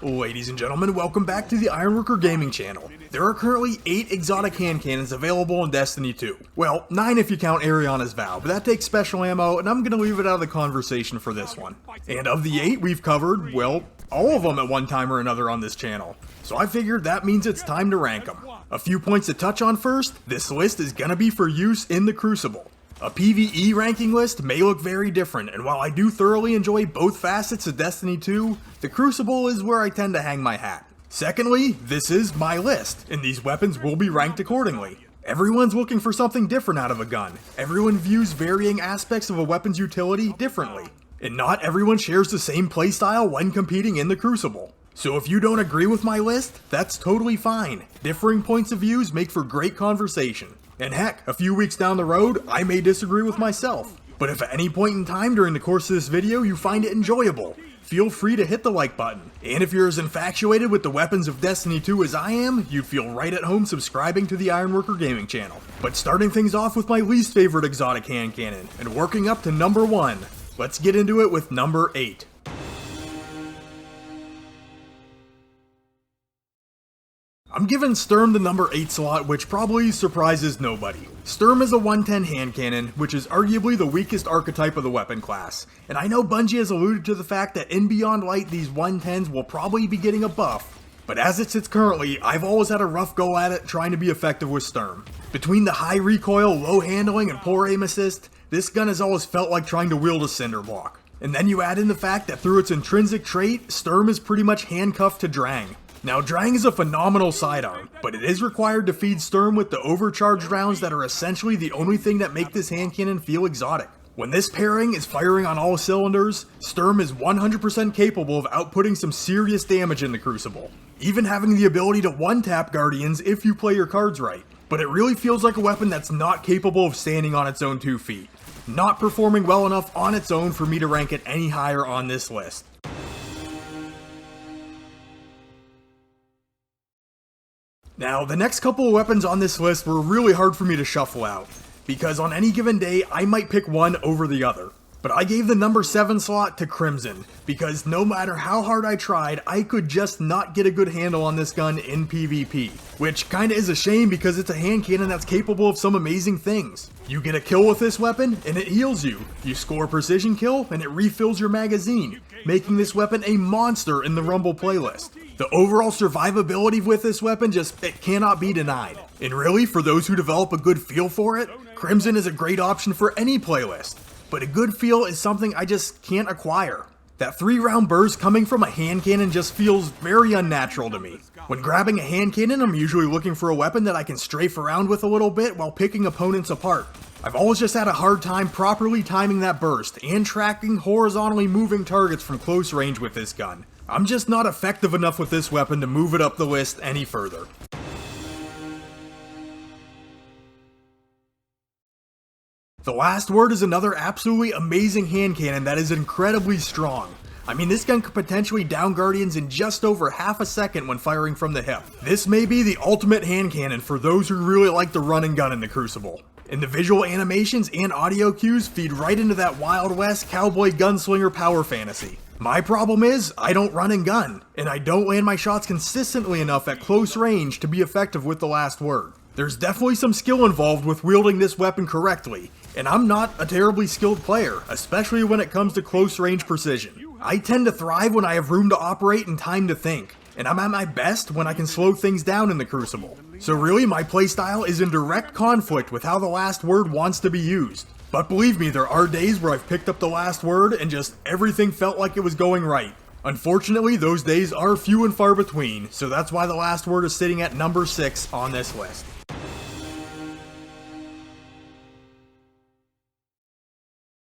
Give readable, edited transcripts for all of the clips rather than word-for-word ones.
Ladies and gentlemen, welcome back to the Ironworker Gaming channel. There are currently 8 exotic hand cannons available in Destiny 2. Well, 9 if you count Ariana's Vow, but that takes special ammo, and I'm gonna leave it out of the conversation for this one. And of the 8 we've covered, well, all of them at one time or another on this channel. So I figured that means it's time to rank them. A few points to touch on first, this list is gonna be for use in the Crucible. A PvE ranking list may look very different, and while I do thoroughly enjoy both facets of Destiny 2, the Crucible is where I tend to hang my hat. Secondly, this is my list, and these weapons will be ranked accordingly. Everyone's looking for something different out of a gun. Everyone views varying aspects of a weapon's utility differently, and not everyone shares the same playstyle when competing in the Crucible. So if you don't agree with my list, that's totally fine. Differing points of views make for great conversation. And heck, a few weeks down the road, I may disagree with myself. But if at any point in time during the course of this video you find it enjoyable, feel free to hit the like button. And if you're as infatuated with the weapons of Destiny 2 as I am, you'd feel right at home subscribing to the Ironworker Gaming channel. But starting things off with my least favorite exotic hand cannon, and working up to number 1, let's get into it with number 8. I'm giving Sturm the number 8 slot, which probably surprises nobody. Sturm is a 110 hand cannon, which is arguably the weakest archetype of the weapon class. And I know Bungie has alluded to the fact that in Beyond Light these 110s will probably be getting a buff. But as it sits currently, I've always had a rough go at it trying to be effective with Sturm. Between the high recoil, low handling, and poor aim assist, this gun has always felt like trying to wield a cinder block. And then you add in the fact that through its intrinsic trait, Sturm is pretty much handcuffed to Drang. Now, Drang is a phenomenal sidearm, but it is required to feed Sturm with the overcharged rounds that are essentially the only thing that make this hand cannon feel exotic. When this pairing is firing on all cylinders, Sturm is 100% capable of outputting some serious damage in the Crucible, even having the ability to one-tap Guardians if you play your cards right. But it really feels like a weapon that's not capable of standing on its own 2 feet, not performing well enough on its own for me to rank it any higher on this list. Now, the next couple of weapons on this list were really hard for me to shuffle out, because on any given day, I might pick one over the other. But I gave the number 7 slot to Crimson, because no matter how hard I tried, I could just not get a good handle on this gun in PvP. Which kinda is a shame because it's a hand cannon that's capable of some amazing things. You get a kill with this weapon, and it heals you. You score a precision kill, and it refills your magazine, making this weapon a monster in the Rumble playlist. The overall survivability with this weapon it cannot be denied. And really, for those who develop a good feel for it, Crimson is a great option for any playlist. But a good feel is something I just can't acquire. That 3-round burst coming from a hand cannon just feels very unnatural to me. When grabbing a hand cannon, I'm usually looking for a weapon that I can strafe around with a little bit while picking opponents apart. I've always just had a hard time properly timing that burst and tracking horizontally moving targets from close range with this gun. I'm just not effective enough with this weapon to move it up the list any further. The Last Word is another absolutely amazing hand cannon that is incredibly strong. I mean, this gun could potentially down Guardians in just over half a second when firing from the hip. This may be the ultimate hand cannon for those who really like the run and gun in the Crucible. And the visual animations and audio cues feed right into that Wild West cowboy gunslinger power fantasy. My problem is, I don't run and gun, and I don't land my shots consistently enough at close range to be effective with the Last Word. There's definitely some skill involved with wielding this weapon correctly, and I'm not a terribly skilled player, especially when it comes to close range precision. I tend to thrive when I have room to operate and time to think, and I'm at my best when I can slow things down in the Crucible. So really, my playstyle is in direct conflict with how the Last Word wants to be used. But believe me, there are days where I've picked up the Last Word and just everything felt like it was going right. Unfortunately, those days are few and far between, so that's why the Last Word is sitting at number 6 on this list.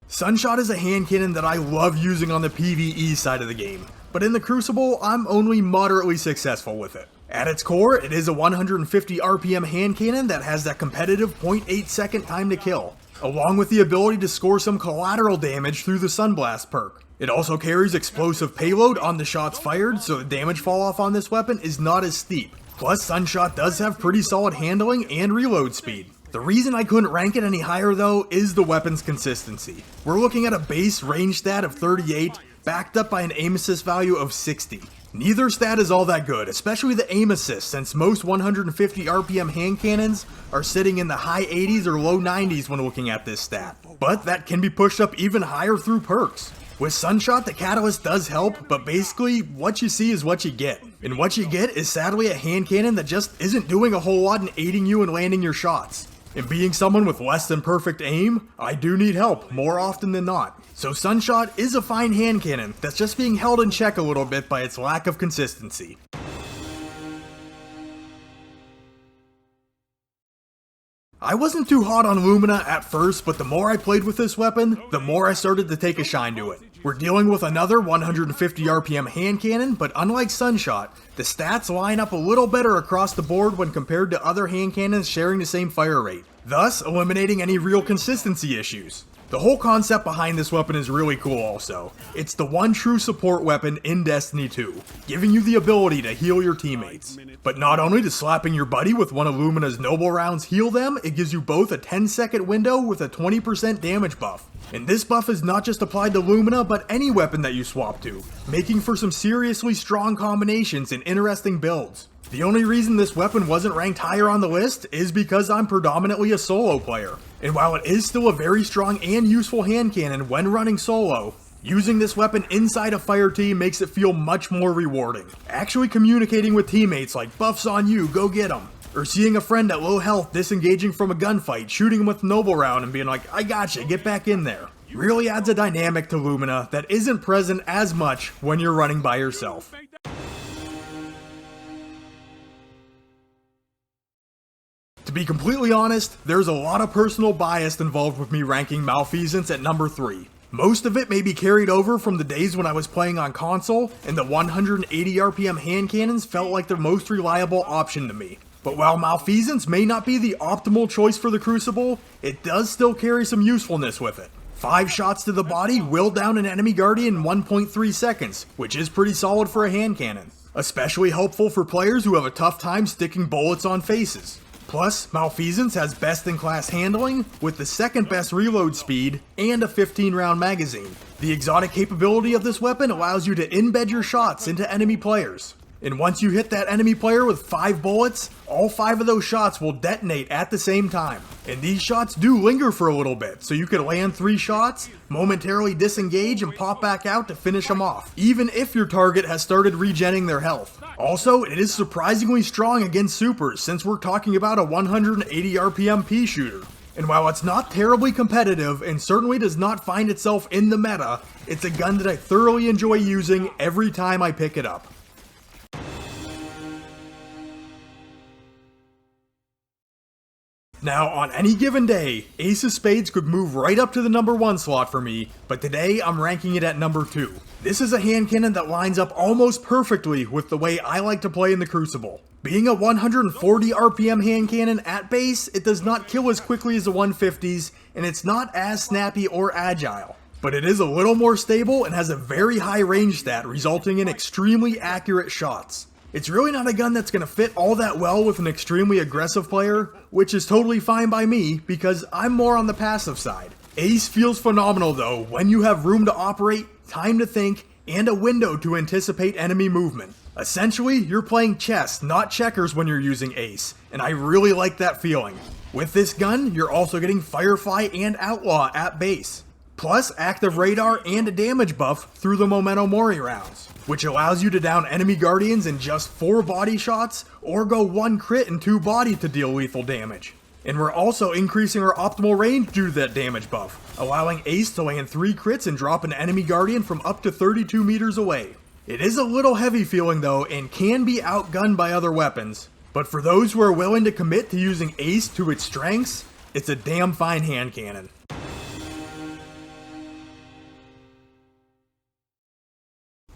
Sunshot is a hand cannon that I love using on the PvE side of the game, but in the Crucible, I'm only moderately successful with it. At its core, it is a 150 RPM hand cannon that has that competitive 0.8 second time to kill, along with the ability to score some collateral damage through the Sunblast perk. It also carries explosive payload on the shots fired, so the damage fall off on this weapon is not as steep. Plus, Sunshot does have pretty solid handling and reload speed. The reason I couldn't rank it any higher though is the weapon's consistency. We're looking at a base range stat of 38, backed up by an aim assist value of 60. Neither stat is all that good, especially the aim assist, since most 150 RPM hand cannons are sitting in the high 80s or low 90s when looking at this stat. But that can be pushed up even higher through perks. With Sunshot, the catalyst does help, but basically, what you see is what you get. And what you get is sadly a hand cannon that just isn't doing a whole lot in aiding you in landing your shots. And being someone with less than perfect aim, I do need help more often than not. So Sunshot is a fine hand cannon that's just being held in check a little bit by its lack of consistency. I wasn't too hot on Lumina at first, but the more I played with this weapon, the more I started to take a shine to it. We're dealing with another 150 RPM hand cannon, but unlike Sunshot, the stats line up a little better across the board when compared to other hand cannons sharing the same fire rate, thus eliminating any real consistency issues. The whole concept behind this weapon is really cool also. It's the one true support weapon in Destiny 2, giving you the ability to heal your teammates. But not only does slapping your buddy with one of Lumina's noble rounds heal them, it gives you both a 10-second window with a 20% damage buff. And this buff is not just applied to Lumina, but any weapon that you swap to, making for some seriously strong combinations and interesting builds. The only reason this weapon wasn't ranked higher on the list is because I'm predominantly a solo player. And while it is still a very strong and useful hand cannon when running solo, using this weapon inside a fire team makes it feel much more rewarding. Actually communicating with teammates like "buffs on you, go get 'em," or seeing a friend at low health disengaging from a gunfight, shooting him with noble round and being like, "I gotcha, get back in there," really adds a dynamic to Lumina that isn't present as much when you're running by yourself. To be completely honest, there's a lot of personal bias involved with me ranking Malfeasance at number 3. Most of it may be carried over from the days when I was playing on console, and the 180 RPM hand cannons felt like the most reliable option to me. But while Malfeasance may not be the optimal choice for the Crucible, it does still carry some usefulness with it. 5 shots to the body will down an enemy guardian in 1.3 seconds, which is pretty solid for a hand cannon. Especially helpful for players who have a tough time sticking bullets on faces. Plus, Malfeasance has best-in-class handling, with the second best reload speed, and a 15-round magazine. The exotic capability of this weapon allows you to embed your shots into enemy players. And once you hit that enemy player with 5 bullets, all 5 of those shots will detonate at the same time. And these shots do linger for a little bit, so you could land 3 shots, momentarily disengage and pop back out to finish them off, even if your target has started regenning their health. Also, it is surprisingly strong against supers, since we're talking about a 180 RPM pea shooter. And while it's not terribly competitive and certainly does not find itself in the meta, it's a gun that I thoroughly enjoy using every time I pick it up. Now, on any given day, Ace of Spades could move right up to the number 1 slot for me, but today I'm ranking it at number 2. This is a hand cannon that lines up almost perfectly with the way I like to play in the Crucible. Being a 140 RPM hand cannon at base, it does not kill as quickly as the 150s, and it's not as snappy or agile. But it is a little more stable and has a very high range stat, resulting in extremely accurate shots. It's really not a gun that's going to fit all that well with an extremely aggressive player, which is totally fine by me because I'm more on the passive side. Ace feels phenomenal though when you have room to operate, time to think, and a window to anticipate enemy movement. Essentially, you're playing chess, not checkers when you're using Ace, and I really like that feeling. With this gun, you're also getting Firefly and Outlaw at base, plus active radar and a damage buff through the Memento Mori rounds, which allows you to down enemy guardians in just 4 body shots, or go 1 crit and 2 body to deal lethal damage. And we're also increasing our optimal range due to that damage buff, allowing Ace to land 3 crits and drop an enemy guardian from up to 32 meters away. It is a little heavy feeling though, and can be outgunned by other weapons, but for those who are willing to commit to using Ace to its strengths, it's a damn fine hand cannon.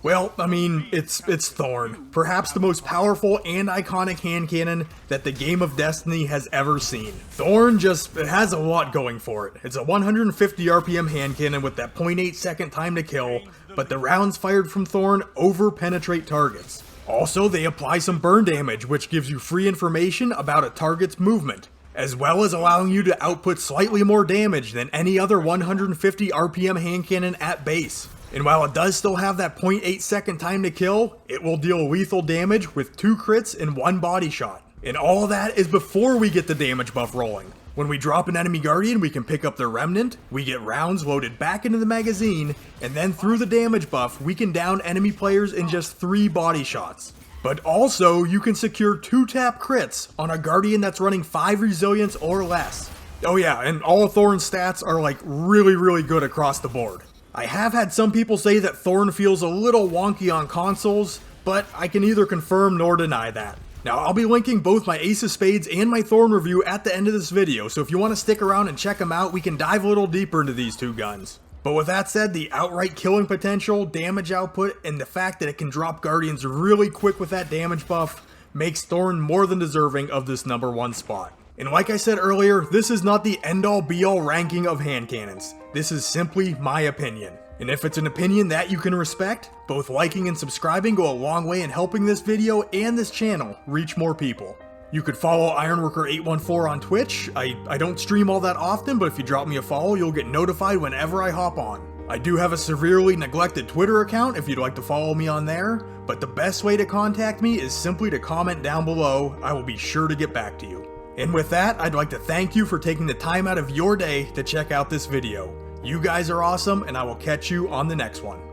Well, I mean, it's Thorn, perhaps the most powerful and iconic hand cannon that the game of Destiny has ever seen. Thorn it has a lot going for it. It's a 150 RPM hand cannon with that 0.8 second time to kill, but the rounds fired from Thorn over-penetrate targets. Also, they apply some burn damage, which gives you free information about a target's movement, as well as allowing you to output slightly more damage than any other 150 RPM hand cannon at base. And while it does still have that 0.8 second time to kill, it will deal lethal damage with 2 crits and 1 body shot. And all that is before we get the damage buff rolling. When we drop an enemy guardian, we can pick up their remnant, we get rounds loaded back into the magazine, and then through the damage buff, we can down enemy players in just 3 body shots. But also, you can secure 2-tap crits on a guardian that's running 5 resilience or less. Oh yeah, and all of Thorn's stats are like really good across the board. I have had some people say that Thorn feels a little wonky on consoles, but I can neither confirm nor deny that. Now, I'll be linking both my Ace of Spades and my Thorn review at the end of this video, so if you want to stick around and check them out, we can dive a little deeper into these 2 guns. But with that said, the outright killing potential, damage output, and the fact that it can drop guardians really quick with that damage buff makes Thorn more than deserving of this #1 spot. And like I said earlier, this is not the end-all be-all ranking of hand cannons. This is simply my opinion. And if it's an opinion that you can respect, both liking and subscribing go a long way in helping this video and this channel reach more people. You could follow Ironworker814 on Twitch. I don't stream all that often, but if you drop me a follow, you'll get notified whenever I hop on. I do have a severely neglected Twitter account if you'd like to follow me on there, but the best way to contact me is simply to comment down below. I will be sure to get back to you. And with that, I'd like to thank you for taking the time out of your day to check out this video. You guys are awesome, and I will catch you on the next one.